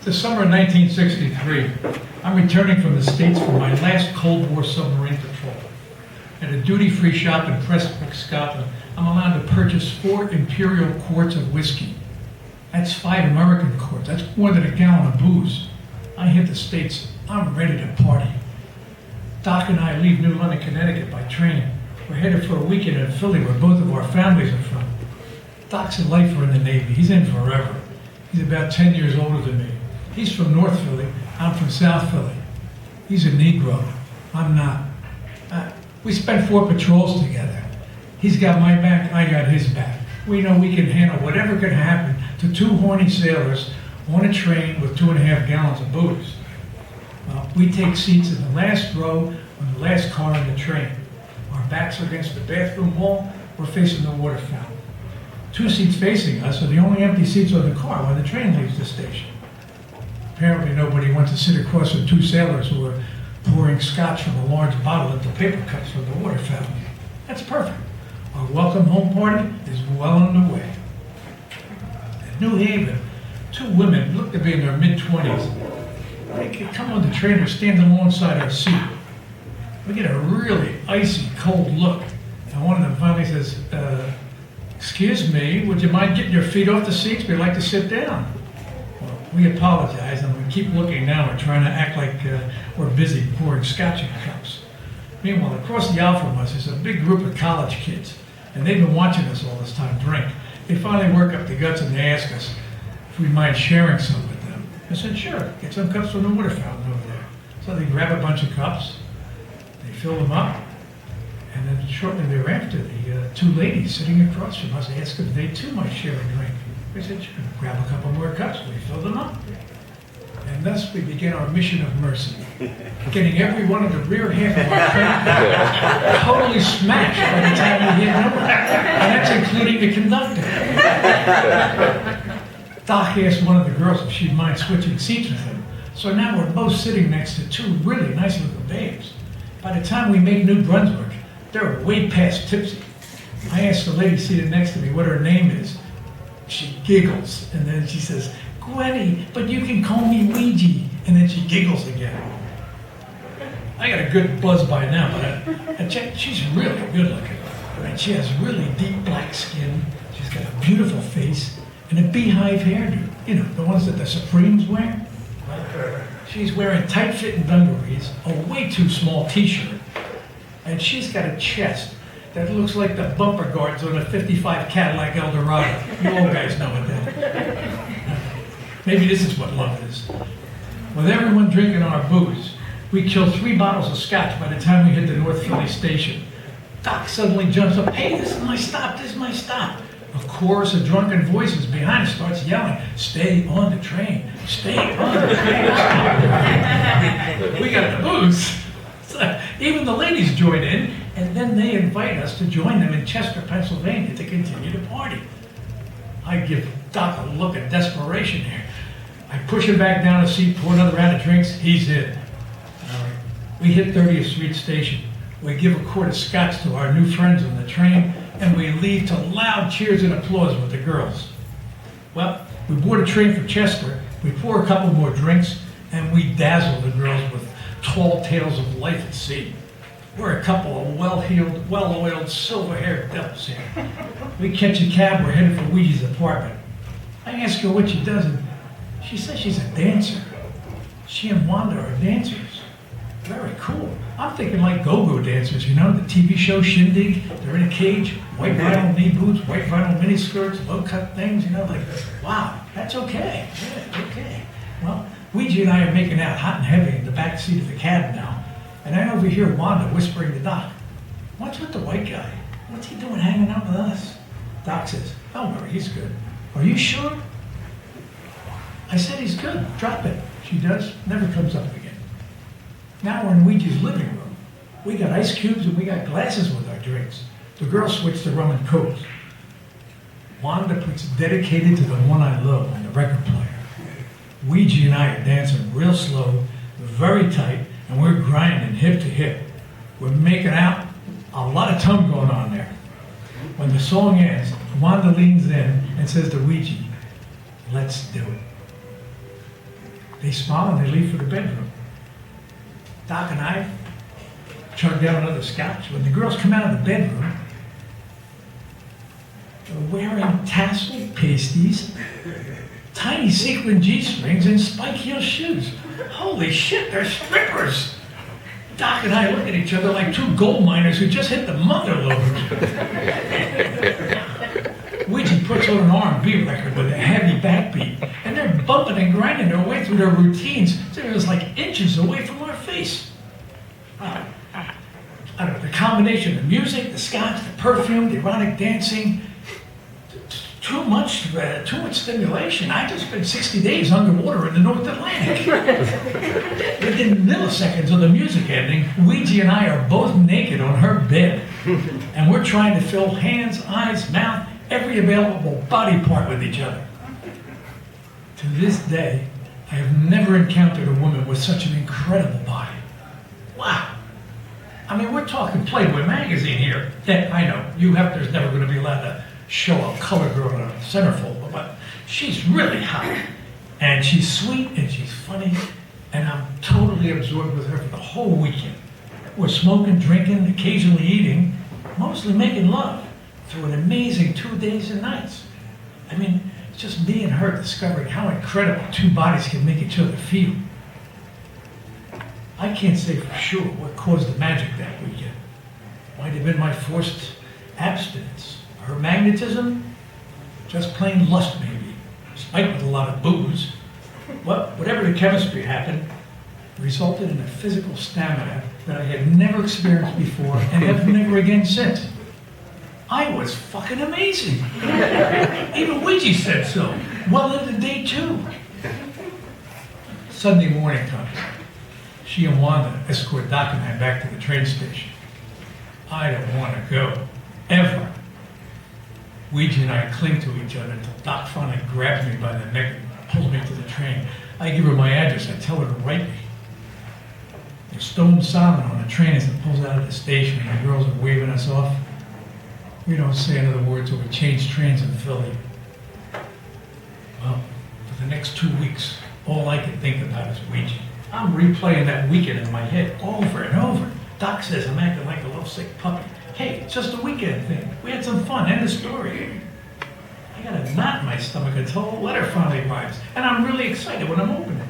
The summer of 1963, I'm returning from the States for my last Cold War submarine patrol. At a duty-free shop in Prestwick, Scotland, I'm allowed to purchase 4 imperial quarts of whiskey. That's 5 American quarts. That's more than a gallon of booze. I hit the States. I'm ready to party. Doc and I leave New London, Connecticut by train. We're headed for a weekend in Philly where both of our families are from. Doc's a lifer in the Navy. He's in forever. He's about 10 years older than me. He's from North Philly. I'm from South Philly. He's a Negro. I'm not. We spent 4 patrols together. He's got my back, I got his back. We know we can handle whatever could happen to 2 horny sailors on a train with 2.5 gallons of booze. We take seats in the last row on the last car in the train. Our backs are against the bathroom wall, we're facing the water fountain. 2 seats facing us are the only empty seats on the car when the train leaves the station. Apparently nobody wants to sit across from 2 sailors who are pouring scotch from a large bottle into paper cups from the water fountain. That's perfect. Our welcome home party is well underway. At New Haven, 2 women look to be in their mid-20s. They could come on the train or stand alongside our seat. We get a really icy, cold look. And one of them finally says, excuse me, would you mind getting your feet off the seats? We'd like to sit down. Well, we apologize, and we keep looking now. We're trying to act like we're busy pouring scotch in cups. Meanwhile, across the aisle from us is a big group of college kids, and they've been watching us all this time drink. They finally work up the guts and they ask us if we mind sharing some with them. I said, sure, get some cups from the water fountain over there. So they grab a bunch of cups, they fill them up, and then shortly thereafter, the 2 ladies sitting across from us asked if they too might share a drink. We said, sure, grab a couple more cups, we fill them up. And thus we began our mission of mercy, getting every one of the rear half of our train totally smashed by the time we hit Newark. And that's including the conductor. Doc asked one of the girls if she'd mind switching seats with him. So now we're both sitting next to 2 really nice little babes. By the time we made New Brunswick, they're way past tipsy. I asked the lady seated next to me what her name is. She giggles, and then she says, Gwenny, but you can call me Weegee. And then she giggles again. I got a good buzz by now, but I checked, she's really good looking. Right? She has really deep black skin. She's got a beautiful face and a beehive hairdo. You know, the ones that the Supremes wear. She's wearing tight-fitting dungarees, a way too small t-shirt, and she's got a chest that looks like the bumper guards on a 55 Cadillac Eldorado. You old guys know what that is. Maybe this is what love is. With everyone drinking our booze, we killed 3 bottles of scotch by the time we hit the North Philly station. Doc suddenly jumps up, hey, this is my stop, this is my stop. A chorus of drunken voices behind us starts yelling, stay on the train, stay on the train. We got the booze. So even the ladies join in, and then they invite us to join them in Chester, Pennsylvania to continue the party. I give Doc a look of desperation here. I push him back down a seat, pour another round of drinks, he's in. We hit 30th Street Station. We give a quart of scotch to our new friends on the train, and we leave to loud cheers and applause with the girls. Well, we board a train for Chester, we pour a couple more drinks, and we dazzle the girls with tall tales of life at sea. We're a couple of well-heeled, well-oiled, silver-haired devils here. We catch a cab, we're headed for Weegee's apartment. I ask her what she does, and she says she's a dancer. She and Wanda are dancers. Very cool. I'm thinking like go-go dancers, you know, the TV show Shindig. They're in a cage, white vinyl knee boots, white vinyl miniskirts, low-cut things, you know, like, wow, that's okay. Yeah, okay. Well, Weegee and I are making out hot and heavy in the back seat of the cab now, and I overhear Wanda whispering to Doc, what's with the white guy? What's he doing hanging out with us? Doc says, don't worry, he's good. Are you sure? I said he's good, drop it. She does, never comes up again. Now we're in Weegee's living room. We got ice cubes and we got glasses with our drinks. The girls switch to rum and coke. Wanda puts Dedicated to the One I Love on the record player. Weegee and I are dancing real slow, very tight, and we're grinding hip to hip. We're making out, a lot of tongue going on there. When the song ends, Wanda leans in and says to Weegee, let's do it. They smile and they leave for the bedroom. Doc and I chug down another scotch. When the girls come out of the bedroom, they're wearing tasseled pasties, tiny sequin G-strings, and spike heel shoes. Holy shit, they're strippers! Doc and I look at each other like two gold miners who just hit the mother lode. Weegee puts on an R&B record with a heavy backbeat, and they're bumping and grinding their way through their routines so it was like inches away from our face. I don't know, the combination of the music, the scotch, the perfume, the erotic dancing, too much stimulation. I just spent 60 days underwater in the North Atlantic. Within milliseconds of the music ending, Weegee and I are both naked on her bed, and we're trying to fill hands, eyes, mouth, every available body part with each other. To this day, I have never encountered a woman with such an incredible body. Wow. I mean, we're talking Playboy magazine here. And I know, there's never going to be allowed to show a color girl in a centerfold, but she's really hot. And she's sweet and she's funny, and I'm totally absorbed with her for the whole weekend. We're smoking, drinking, occasionally eating, mostly making love through an amazing 2 days and nights. I mean, it's just me and her discovering how incredible two bodies can make each other feel. I can't say for sure what caused the magic that weekend. Might have been my forced abstinence. Her magnetism, just plain lust maybe, spiked with a lot of booze. Well, whatever the chemistry happened, resulted in a physical stamina that I had never experienced before and have never again since. I was fucking amazing. Even Weegee said so. Well into day 2. Sunday morning comes. She and Wanda escort Doc and I back to the train station. I don't want to go, ever. Weegee and I cling to each other until Doc finally grabs me by the neck and pulls me to the train. I give her my address. I tell her to write me. We're stone silent on the train as it pulls out of the station and the girls are waving us off. We don't say another word till we change trains in Philly. Well, for the next 2 weeks, all I can think about is Weegee. I'm replaying that weekend in my head over and over. Doc says I'm acting like a lovesick puppy. Hey, it's just a weekend thing. We had some fun, end of story. I got a knot in my stomach until the letter finally arrives, and I'm really excited when I'm opening it.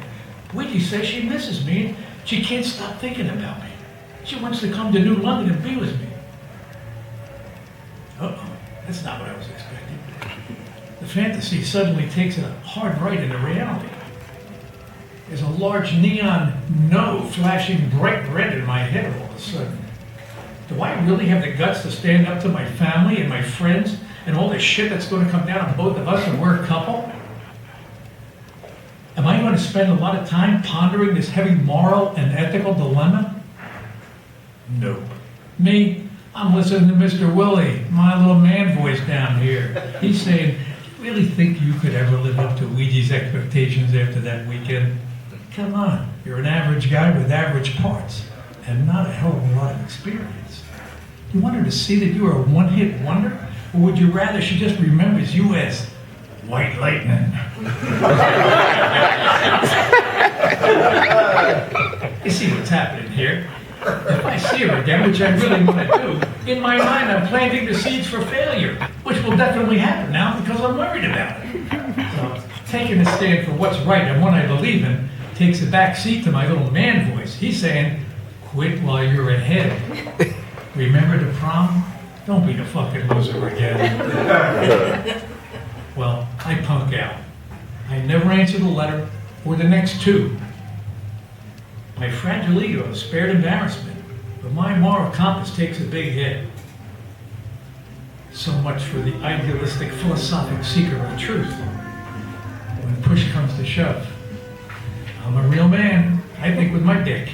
Weegee says she misses me, and she can't stop thinking about me. She wants to come to New London and be with me. Uh-oh, that's not what I was expecting. The fantasy suddenly takes a hard right into reality. There's a large neon no flashing bright red in my head all of a sudden. Do I really have the guts to stand up to my family and my friends and all the shit that's going to come down on both of us and we're a couple? Am I going to spend a lot of time pondering this heavy moral and ethical dilemma? Nope. Me, I'm listening to Mr. Willie, my little man voice down here. He's saying, do you really think you could ever live up to Weegee's expectations after that weekend? Come on, you're an average guy with average parts and not a hell of a lot of experience. You want her to see that you are a one-hit wonder? Or would you rather she just remembers you as White Lightning? You see what's happening here? If I see her again, which I really want to do, in my mind I'm planting the seeds for failure, which will definitely happen now because I'm worried about it. So, taking a stand for what's right and what I believe in takes a back seat to my little man voice. He's saying, quit while you're ahead. Remember the prom? Don't be the fucking loser again. Well, I punk out. I never answer the letter or the next 2. My fragile ego spared embarrassment, but my moral compass takes a big hit. So much for the idealistic, philosophic seeker of truth. When push comes to shove, I'm a real man, I think with my dick.